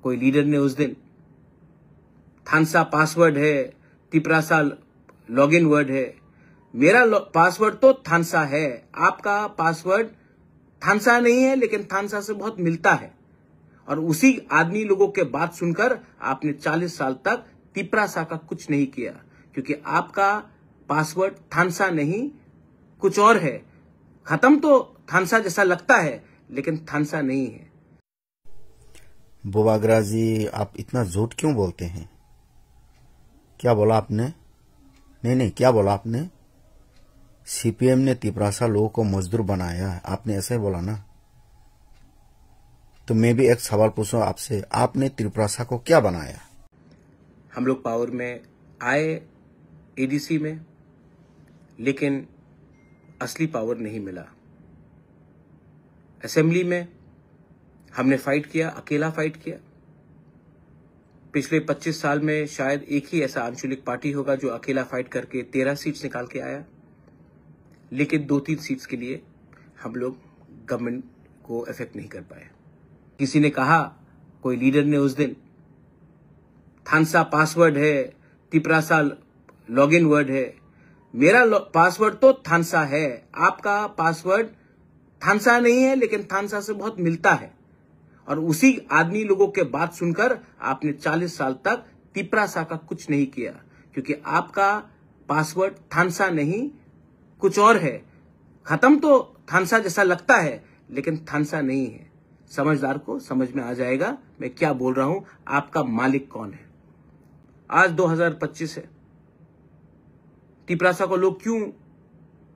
कोई लीडर ने उस दिन थानसा पासवर्ड है, तिपरासा लॉगिन वर्ड है। मेरा पासवर्ड तो थानसा है, आपका पासवर्ड थानसा नहीं है, लेकिन थानसा से बहुत मिलता है। और उसी आदमी लोगों के बात सुनकर आपने 40 साल तक तिपरासा का कुछ नहीं किया, क्योंकि आपका पासवर्ड थानसा नहीं कुछ और है। खत्म तो थानसा जैसा लगता है, लेकिन थानसा नहीं है। बोबाग्रा जी, आप इतना झूठ क्यों बोलते हैं? क्या बोला आपने? नहीं, क्या बोला आपने? सीपीएम ने तिपरासा लोगों को मजदूर बनाया है, आपने ऐसा ही बोला ना। तो मैं भी एक सवाल पूछूं आपसे, आपने तिपरासा को क्या बनाया? हम लोग पावर में आए एडीसी में, लेकिन असली पावर नहीं मिला। असेंबली में हमने फाइट किया, अकेला फाइट किया। पिछले 25 साल में शायद एक ही ऐसा आंचलिक पार्टी होगा जो अकेला फाइट करके 13 सीट्स निकाल के आया, लेकिन 2-3 सीट्स के लिए हम लोग गवर्नमेंट को अफेक्ट नहीं कर पाए। किसी ने कहा, कोई लीडर ने उस दिन थानसा पासवर्ड है, तिपरासा लॉगिन वर्ड है। मेरा पासवर्ड तो थानसा है, आपका पासवर्ड थानसा नहीं है, लेकिन थानसा से बहुत मिलता है। और उसी आदमी लोगों के बात सुनकर आपने 40 साल तक तिपरासा का कुछ नहीं किया, क्योंकि आपका पासवर्ड थानसा नहीं कुछ और है। खत्म तो थानसा जैसा लगता है, लेकिन थानसा नहीं है। समझदार को समझ में आ जाएगा मैं क्या बोल रहा हूं, आपका मालिक कौन है। आज 2025 है। तिपरासा को लोग क्यों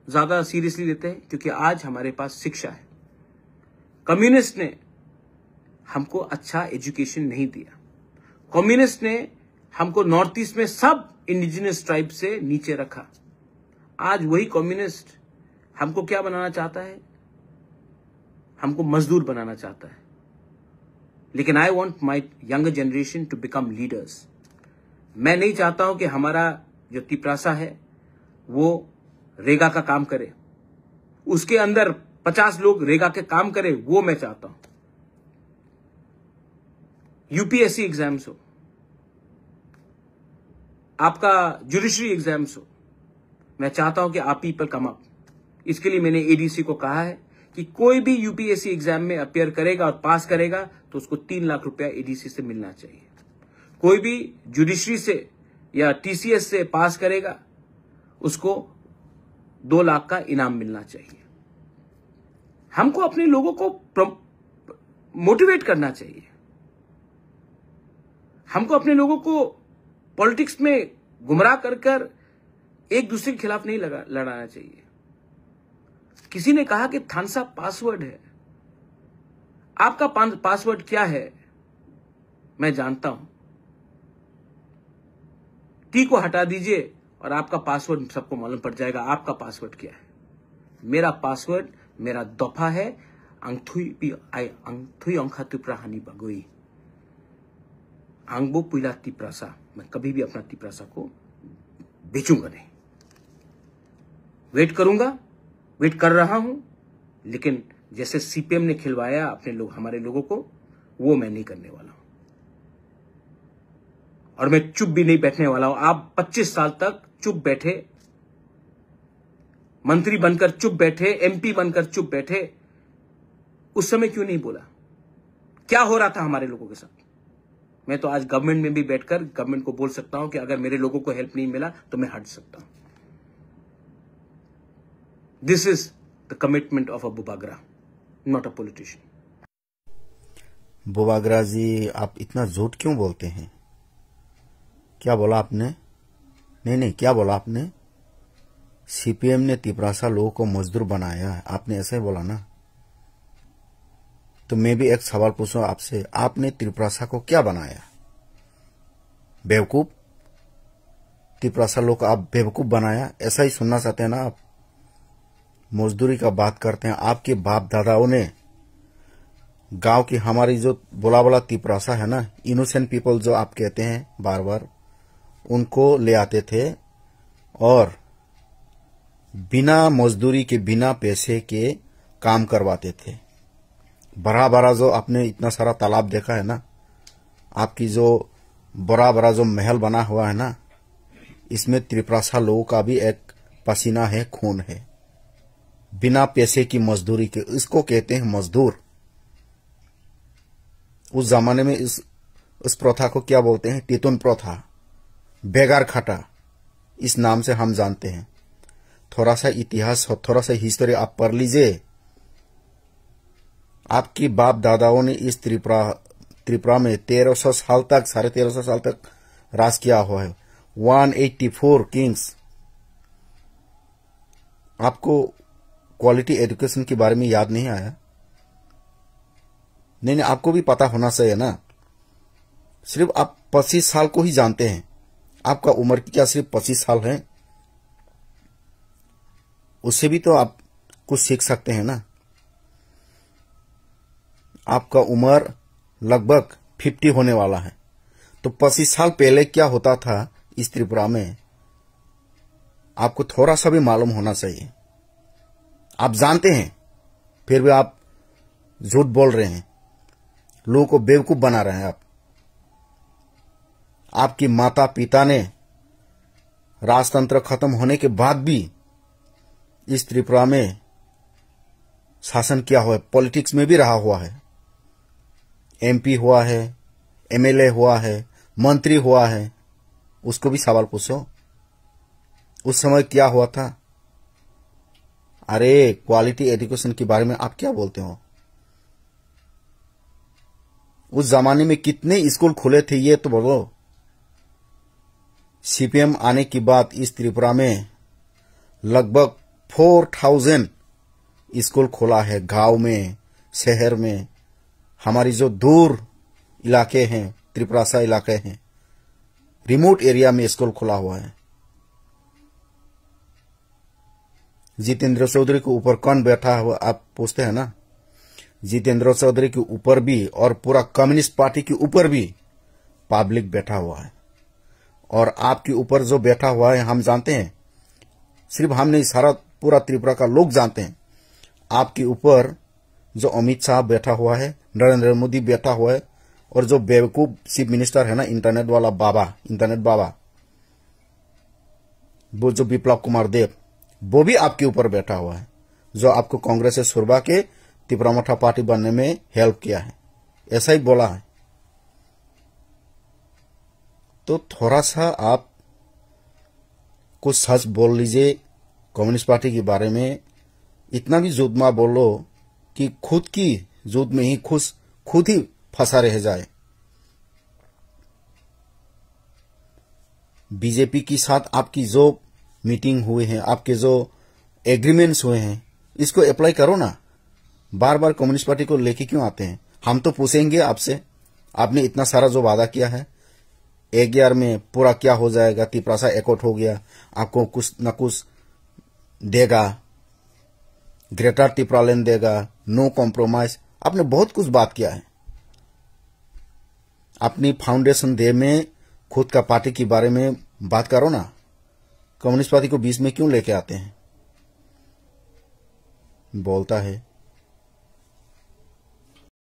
ज्यादा सीरियसली लेते हैं? क्योंकि आज हमारे पास शिक्षा है। कम्युनिस्ट ने हमको अच्छा एजुकेशन नहीं दिया। कम्युनिस्ट ने हमको नॉर्थ ईस्ट में सब इंडिजिनस ट्राइब से नीचे रखा। आज वही कम्युनिस्ट हमको क्या बनाना चाहता है? हमको मजदूर बनाना चाहता है। लेकिन I want my younger generation to become leaders. मैं नहीं चाहता हूं कि हमारा जो तिपरासा है वो रेगा का काम करे, उसके अंदर 50 लोग रेगा के काम करे, वो मैं चाहता हूं। यूपीएससी एग्जाम्स हो, आपका जुडिशरी एग्जाम्स हो, मैं चाहता हूं कि आप पीपल कम अप। इसके लिए मैंने एडीसी को कहा है कि कोई भी यूपीएससी एग्जाम में अपियर करेगा और पास करेगा तो उसको 3 लाख रुपया एडीसी से मिलना चाहिए। कोई भी जुडिशरी से या टीसीएस से पास करेगा उसको 2 लाख का इनाम मिलना चाहिए। हमको अपने लोगों को मोटिवेट करना चाहिए। हमको अपने लोगों को पॉलिटिक्स में गुमराह कर एक दूसरे के खिलाफ नहीं लड़ाना चाहिए। किसी ने कहा कि थानसा पासवर्ड है। आपका पासवर्ड क्या है मैं जानता हूं। टी को हटा दीजिए और आपका पासवर्ड सबको मालूम पड़ जाएगा आपका पासवर्ड क्या है। मेरा पासवर्ड मेरा दफा है अंगथुई अंखा तिपराहानी बगोई आंगबो पुइला तिपरासा। मैं कभी भी अपना तिपरासा को बेचूंगा नहीं। वेट करूंगा, वेट कर रहा हूं, लेकिन जैसे सीपीएम ने खिलवाया अपने लोग हमारे लोगों को, वो मैं नहीं करने वाला हूं। और मैं चुप भी नहीं बैठने वाला हूं। आप 25 साल तक चुप बैठे, मंत्री बनकर चुप बैठे, एमपी बनकर चुप बैठे। उस समय क्यों नहीं बोला? क्या हो रहा था हमारे लोगों के साथ? मैं तो आज गवर्नमेंट में भी बैठकर गवर्नमेंट को बोल सकता हूं कि अगर मेरे लोगों को हेल्प नहीं मिला तो मैं हट सकता हूं। This is the commitment of a बोबाग्रा, नॉट अ पॉलिटिशियन। बोबाग्रा जी, आप इतना झूठ क्यों बोलते हैं? क्या बोला आपने? नहीं, क्या बोला आपने? सीपीएम ने तिपरासा लोगों को मजदूर बनाया है, आपने ऐसा ही बोला ना। तो मैं भी एक सवाल पूछूं आपसे, आपने तिपरासा को क्या बनाया? बेवकूफ? तिपरासा लोग आप बेवकूफ बनाया, ऐसा ही सुनना चाहते हैं ना आप? मजदूरी का बात करते हैं। आपके बाप दादाओं ने गांव की हमारी जो बोला तिपरासा है ना, इनोसेंट पीपल जो आप कहते हैं बार बार, उनको ले आते थे और बिना मजदूरी के, बिना पैसे के काम करवाते थे। बड़ा बड़ा जो आपने इतना सारा तालाब देखा है ना, आपकी जो बड़ा बड़ा जो महल बना हुआ है ना, इसमें त्रिप्रासा लोगों का भी एक पसीना है, खून है। बिना पैसे की मजदूरी के, इसको कहते हैं मजदूर। उस जमाने में इस प्रथा को क्या बोलते हैं? टीतुन प्रथा, बेगार खटा, इस नाम से हम जानते हैं। थोड़ा सा इतिहास, थोड़ा सा हिस्ट्री आप पढ़ लीजिए। आपकी बाप दादाओं ने इस त्रिपुरा में 1300 साल तक, 1350 साल तक राज किया हुआ है। 184 किंग्स। आपको क्वालिटी एजुकेशन के बारे में याद नहीं आया? नहीं, आपको भी पता होना चाहिए ना। सिर्फ आप 25 साल को ही जानते हैं। आपका उम्र क्या सिर्फ 25 साल है? उससे भी तो आप कुछ सीख सकते हैं ना। आपका उम्र लगभग 50 होने वाला है, तो 25 साल पहले क्या होता था इस त्रिपुरा में, आपको थोड़ा सा भी मालूम होना चाहिए। आप जानते हैं, फिर भी आप झूठ बोल रहे हैं, लोगों को बेवकूफ बना रहे हैं आप। आपकी माता पिता ने राजतंत्र खत्म होने के बाद भी इस त्रिपुरा में शासन किया हुआ है, पॉलिटिक्स में भी रहा हुआ है। एमपी हुआ है, एमएलए हुआ है, मंत्री हुआ है। उसको भी सवाल पूछो, उस समय क्या हुआ था? अरे, क्वालिटी एजुकेशन के बारे में आप क्या बोलते हो? उस जमाने में कितने स्कूल खुले थे ये तो बोलो। सीपीएम आने के बाद इस त्रिपुरा में लगभग 4000 स्कूल खुला है। गांव में, शहर में, हमारी जो दूर इलाके हैं, त्रिपुरासा इलाके हैं, रिमोट एरिया में स्कूल खुला हुआ है। जितेंद्र चौधरी के ऊपर कौन बैठा हुआ आप पूछते हैं ना? जितेंद्र चौधरी के ऊपर भी और पूरा कम्युनिस्ट पार्टी के ऊपर भी पब्लिक बैठा हुआ है। और आपके ऊपर जो बैठा हुआ है हम जानते हैं। सिर्फ हम नहीं, सारा पूरा त्रिपुरा का लोग जानते हैं। आपके ऊपर जो अमित शाह बैठा हुआ है, नरेंद्र मोदी बैठा हुआ है, और जो बेवकूफ चीफ मिनिस्टर है ना, इंटरनेट वाला बाबा, इंटरनेट बाबा, वो जो विप्लव कुमार देव, वो भी आपके ऊपर बैठा हुआ है, जो आपको कांग्रेस से छुड़वा के त्रिपुरा मठा पार्टी बनने में हेल्प किया है। ऐसा ही बोला है। तो थोड़ा सा आप कुछ सच बोल लीजिए कम्युनिस्ट पार्टी के बारे में। इतना भी झूठ मत बोलो कि खुद की झूठ में ही खुद ही फंसा रह जाए। बीजेपी के साथ आपकी जो मीटिंग हुए हैं, आपके जो एग्रीमेंट्स हुए हैं, इसको अप्लाई करो ना। बार बार कम्युनिस्ट पार्टी को लेके क्यों आते हैं? हम तो पूछेंगे आपसे, आपने इतना सारा जो वादा किया है, 1 ईयर में पूरा क्या हो जाएगा? त्रिपुरासा एकॉर्ड हो गया, आपको कुछ न कुछ देगा, ग्रेटर त्रिपुरालैंड देगा, नो कॉम्प्रोमाइज। आपने बहुत कुछ बात किया है। अपनी फाउंडेशन डे में खुद का पार्टी के बारे में बात करो ना। कम्युनिस्ट पार्टी को बीच में क्यों लेके आते हैं? बोलता है